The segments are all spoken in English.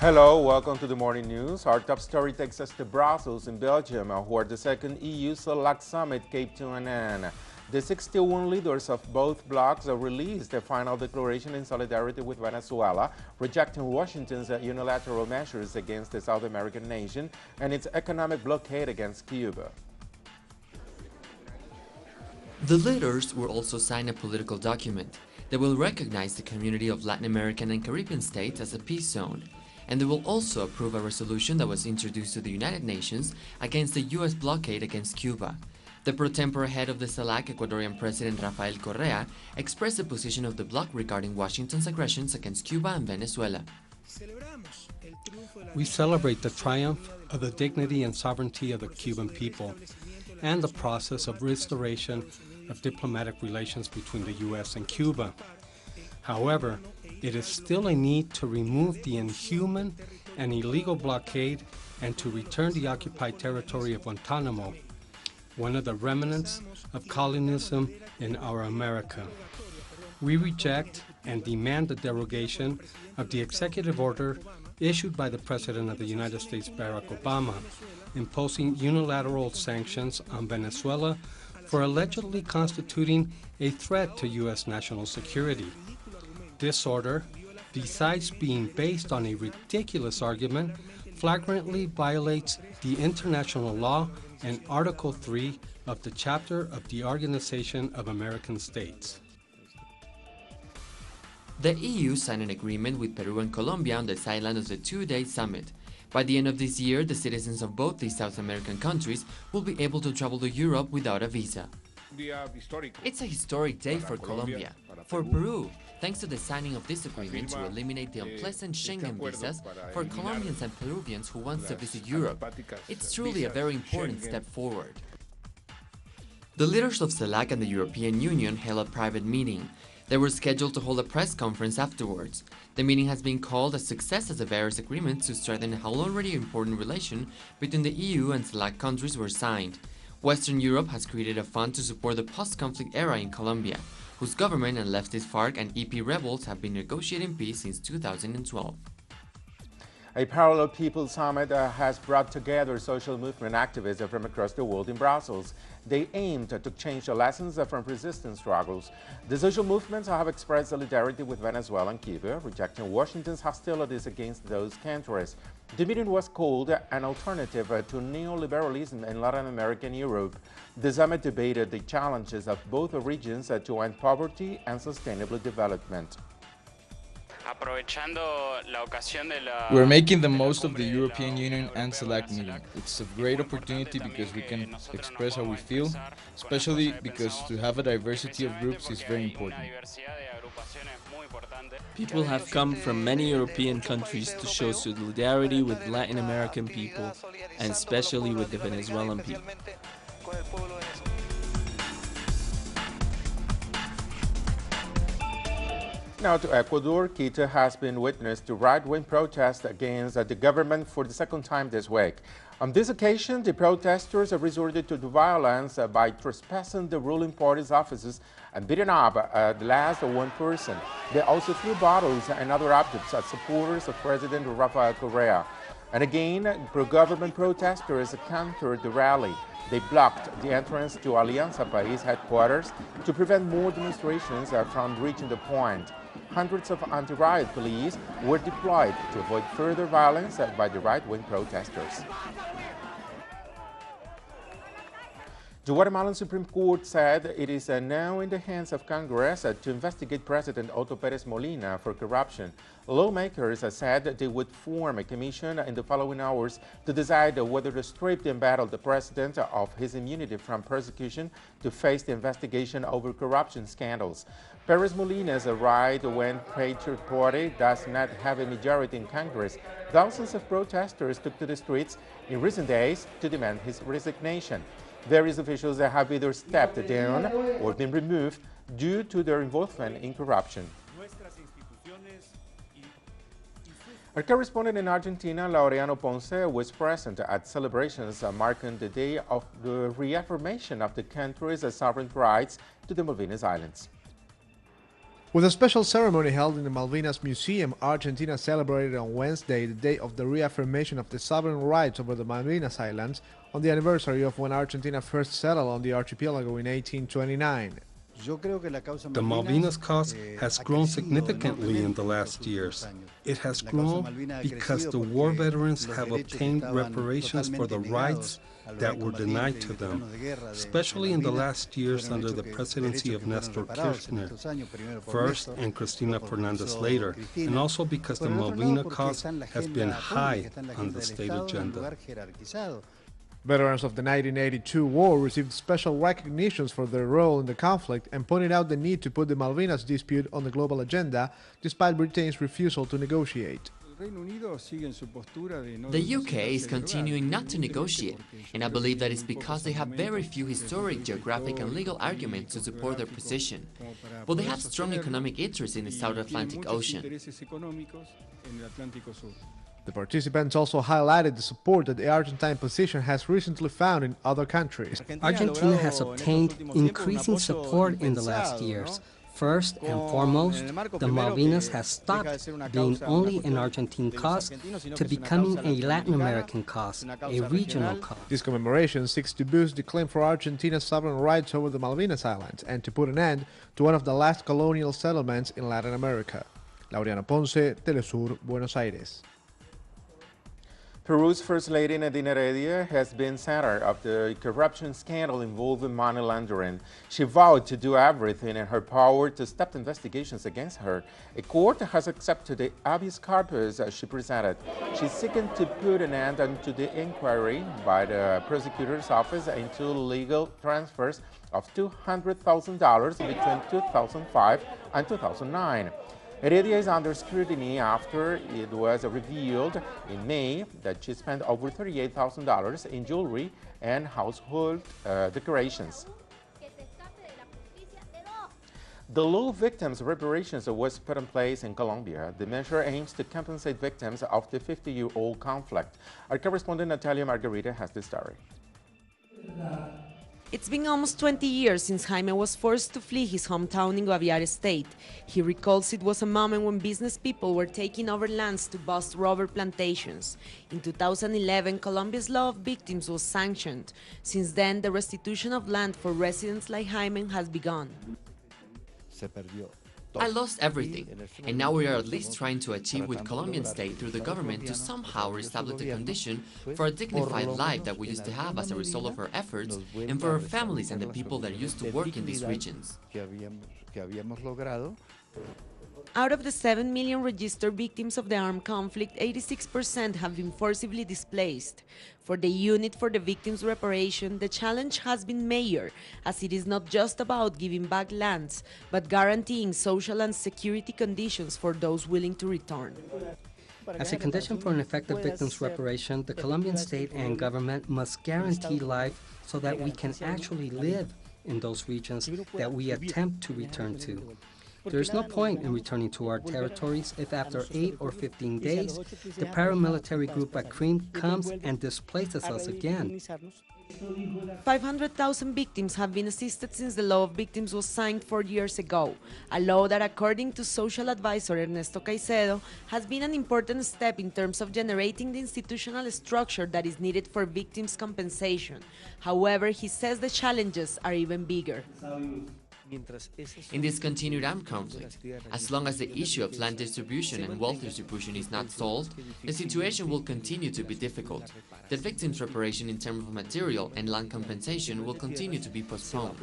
Hello, welcome to the morning news. Our top story takes us to Brussels in Belgium, where the second EU-CELAC summit came to an end. The 61 leaders of both blocs released a final declaration in solidarity with Venezuela, rejecting Washington's unilateral measures against the South American nation and its economic blockade against Cuba. The leaders will also sign a political document that will recognize the community of Latin American and Caribbean states as a peace zone, and they will also approve a resolution that was introduced to the United Nations against the U.S. blockade against Cuba. The pro tempore head of the CELAC, Ecuadorian President Rafael Correa, expressed the position of the bloc regarding Washington's aggressions against Cuba and Venezuela. We celebrate the triumph of the dignity and sovereignty of the Cuban people and the process of restoration of diplomatic relations between the U.S. and Cuba. However, it is still a need to remove the inhuman and illegal blockade and to return the occupied territory of Guantanamo, one of the remnants of colonialism in our America. We reject and demand the derogation of the executive order issued by the President of the United States, Barack Obama, imposing unilateral sanctions on Venezuela for allegedly constituting a threat to U.S. national security. This order, besides being based on a ridiculous argument, flagrantly violates the international law and Article 3 of the Chapter of the Organization of American States. The EU signed an agreement with Peru and Colombia on the sideline of the two-day summit. By the end of this year, the citizens of both these South American countries will be able to travel to Europe without a visa. It's a historic day for Colombia. For Peru, thanks to the signing of this agreement to eliminate the unpleasant Schengen visas for Colombians and Peruvians who want to visit Europe, it's truly a very important step forward. The leaders of CELAC and the European Union held a private meeting. They were scheduled to hold a press conference afterwards. The meeting has been called a success as the various agreements to strengthen an already important relation between the EU and CELAC countries were signed. Western Europe has created a fund to support the post-conflict era in Colombia, whose government and leftist FARC and EP rebels have been negotiating peace since 2012. A parallel People's Summit has brought together social movement activists from across the world in Brussels. They aimed to change the lessons from resistance struggles. The social movements have expressed solidarity with Venezuela and Cuba, rejecting Washington's hostilities against those countries. The meeting was called an alternative to neoliberalism in Latin America and Europe. The summit debated the challenges of both regions to end poverty and sustainable development. We're making the most of the European Union and CELAC meeting. It's a great opportunity because we can express how we feel, especially because to have a diversity of groups is very important. People have come from many European countries to show solidarity with Latin American people, and especially with the Venezuelan people. Now to Ecuador, Quito has been witness to right-wing protests against the government for the second time this week. On this occasion, the protesters have resorted to violence by trespassing the ruling party's offices and beating up the last one person. They also threw bottles and other objects at supporters of President Rafael Correa. And again, pro-government protesters countered the rally. They blocked the entrance to Alianza País headquarters to prevent more demonstrations from reaching the point. Hundreds of anti-riot police were deployed to avoid further violence by the right-wing protesters. The Guatemalan Supreme Court said it is now in the hands of Congress to investigate President Otto Pérez Molina for corruption. Lawmakers said they would form a commission in the following hours to decide whether to strip the embattled president of his immunity from persecution to face the investigation over corruption scandals. Pérez Molina's right-wing Patriot Party does not have a majority in Congress. Thousands of protesters took to the streets in recent days to demand his resignation. Various officials have either stepped down or been removed due to their involvement in corruption. Our correspondent in Argentina, Laureano Ponce, was present at celebrations marking the day of the reaffirmation of the country's sovereign rights to the Malvinas Islands. With a special ceremony held in the Malvinas Museum, Argentina celebrated on Wednesday the day of the reaffirmation of the sovereign rights over the Malvinas Islands on the anniversary of when Argentina first settled on the archipelago in 1829. The Malvinas cause has grown significantly in the last years. It has grown because the war veterans have obtained reparations for the rights that were denied to them, especially in the last years under the presidency of Nestor Kirchner first and Cristina Fernandez later, and also because the Malvina cause has been high on the state agenda. Veterans of the 1982 war received special recognitions for their role in the conflict and pointed out the need to put the Malvinas dispute on the global agenda, despite Britain's refusal to negotiate. The UK is continuing not to negotiate, and I believe that it's because they have very few historic, geographic and legal arguments to support their position. But they have strong economic interests in the South Atlantic Ocean. The participants also highlighted the support that the Argentine position has recently found in other countries. Argentina has obtained increasing support in the last years. First and foremost, the Malvinas has stopped being only an Argentine cause to becoming a Latin American cause, a regional cause. This commemoration seeks to boost the claim for Argentina's sovereign rights over the Malvinas Islands and to put an end to one of the last colonial settlements in Latin America. Laureano Ponce, Telesur, Buenos Aires. Peru's First Lady Nadine Heredia has been center of the corruption scandal involving money laundering. She vowed to do everything in her power to stop investigations against her. A court has accepted the habeas corpus she presented. She's seeking to put an end to the inquiry by the prosecutor's office into legal transfers of $200,000 between 2005 and 2009. Heredia is under scrutiny after it was revealed in May that she spent over $38,000 in jewelry and household decorations. The Law Victims Reparations was put in place in Colombia. The measure aims to compensate victims of the 50-year-old conflict. Our correspondent Natalia Margarita has the story. It's been almost 20 years since Jaime was forced to flee his hometown in Guaviare State. He recalls it was a moment when business people were taking over lands to bust rubber plantations. In 2011, Colombia's Law of Victims was sanctioned. Since then, the restitution of land for residents like Jaime has begun. I lost everything, and now we are at least trying to achieve with Colombian state through the government to somehow reestablish the condition for a dignified life that we used to have as a result of our efforts and for our families and the people that used to work in these regions. Out of the 7 million registered victims of the armed conflict, 86% have been forcibly displaced. For the Unit for the Victims' Reparation, the challenge has been major, as it is not just about giving back lands, but guaranteeing social and security conditions for those willing to return. As a condition for an effective victims' reparation, the Colombian state and government must guarantee life so that we can actually live in those regions that we attempt to return to. There is no point in returning to our territories if after 8 or 15 days, the paramilitary group Akrim comes and displaces us again. 500,000 victims have been assisted since the Law of Victims was signed 4 years ago, a law that, according to social advisor Ernesto Caicedo, has been an important step in terms of generating the institutional structure that is needed for victims' compensation. However, he says the challenges are even bigger. In this continued armed conflict, as long as the issue of land distribution and wealth distribution is not solved, the situation will continue to be difficult. The victims' reparation in terms of material and land compensation will continue to be postponed.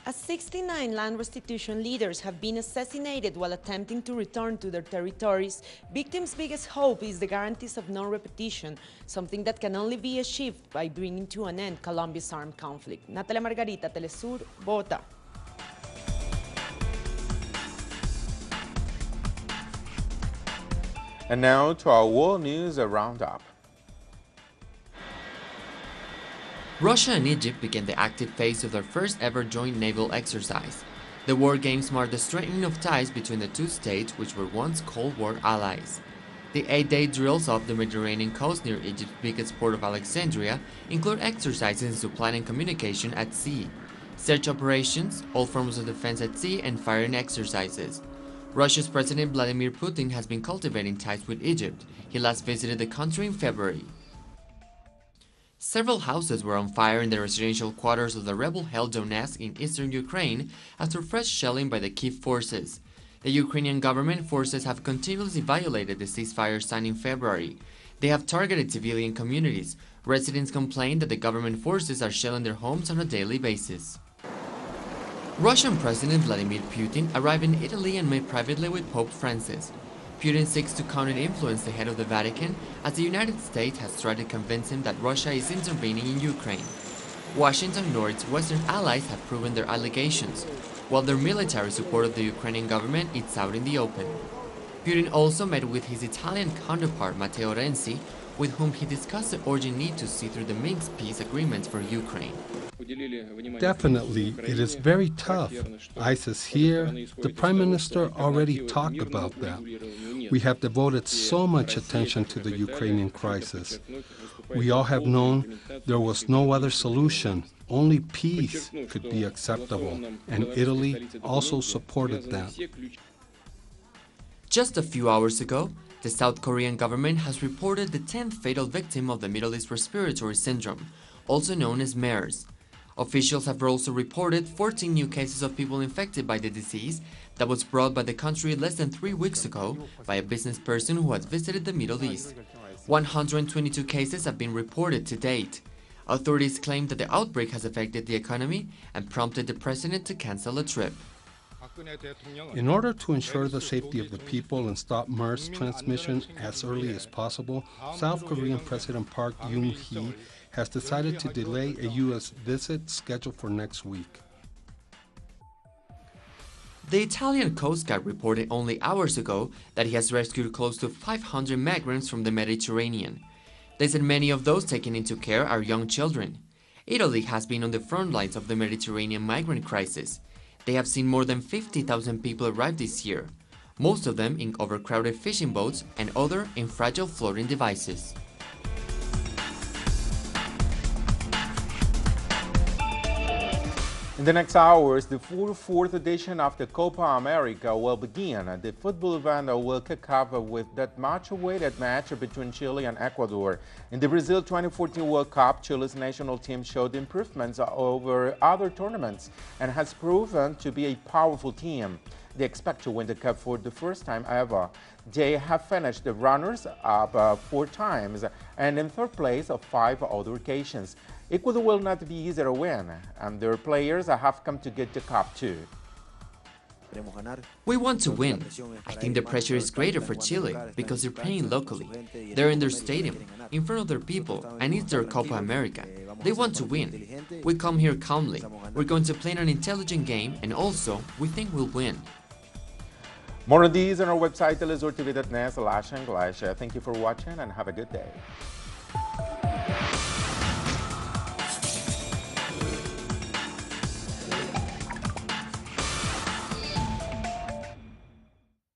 As 69 land restitution leaders have been assassinated while attempting to return to their territories, victims' biggest hope is the guarantees of non-repetition, something that can only be achieved by bringing to an end Colombia's armed conflict. Natalia Margarita, Telesur, Bogotá. And now to our world news roundup. Russia and Egypt began the active phase of their first ever joint naval exercise. The war games marked the strengthening of ties between the two states, which were once Cold War allies. The 8-day drills off the Mediterranean coast near Egypt's biggest port of Alexandria include exercises in supply and communication at sea. search operations, all forms of defense at sea, and firing exercises. Russia's President Vladimir Putin has been cultivating ties with Egypt. He last visited the country in February. Several houses were on fire in the residential quarters of the rebel-held Donetsk in eastern Ukraine after fresh shelling by the Kiev forces. The Ukrainian government forces have continuously violated the ceasefire signed in February. They have targeted civilian communities. Residents complain that the government forces are shelling their homes on a daily basis. Russian President Vladimir Putin arrived in Italy and met privately with Pope Francis. Putin seeks to counter-influence the head of the Vatican as the United States has tried to convince him that Russia is intervening in Ukraine. Washington nor its Western allies have proven their allegations, while their military support of the Ukrainian government is out in the open. Putin also met with his Italian counterpart Matteo Renzi, with whom he discussed the urgent need to see through the Minsk peace agreements for Ukraine. Definitely, it is very tough. ISIS here, the Prime Minister already talked about that. We have devoted so much attention to the Ukrainian crisis. We all have known there was no other solution. Only peace could be acceptable, and Italy also supported that. Just a few hours ago, the South Korean government has reported the 10th fatal victim of the Middle East Respiratory Syndrome, also known as MERS. Officials have also reported 14 new cases of people infected by the disease that was brought by the country less than 3 weeks ago by a business person who has visited the Middle East. 122 cases have been reported to date. Authorities claim that the outbreak has affected the economy and prompted the president to cancel a trip. In order to ensure the safety of the people and stop MERS transmission as early as possible, South Korean President Park Geun-hye has decided to delay a U.S. visit scheduled for next week. The Italian Coast Guard reported only hours ago that he has rescued close to 500 migrants from the Mediterranean. They said many of those taken into care are young children. Italy has been on the front lines of the Mediterranean migrant crisis. They have seen more than 50,000 people arrive this year, most of them in overcrowded fishing boats and other in fragile floating devices. In the next hours, the 4th edition of the Copa America will begin. The football event will kick off with that much-awaited match between Chile and Ecuador. In the Brazil 2014 World Cup, Chile's national team showed improvements over other tournaments and has proven to be a powerful team. They expect to win the Cup for the first time ever. They have finished the runners-up 4 times and in 3rd place of 5 other occasions. Ecuador will not be easy to win, and their players have come to get the cup too. We want to win. I think the pressure is greater for Chile because they're playing locally. They're in their stadium, in front of their people, and it's their Copa America. They want to win. We come here calmly. We're going to play an intelligent game, and also, we think we'll win. More on these on our website, telesurtv.net/English. Thank you for watching and have a good day.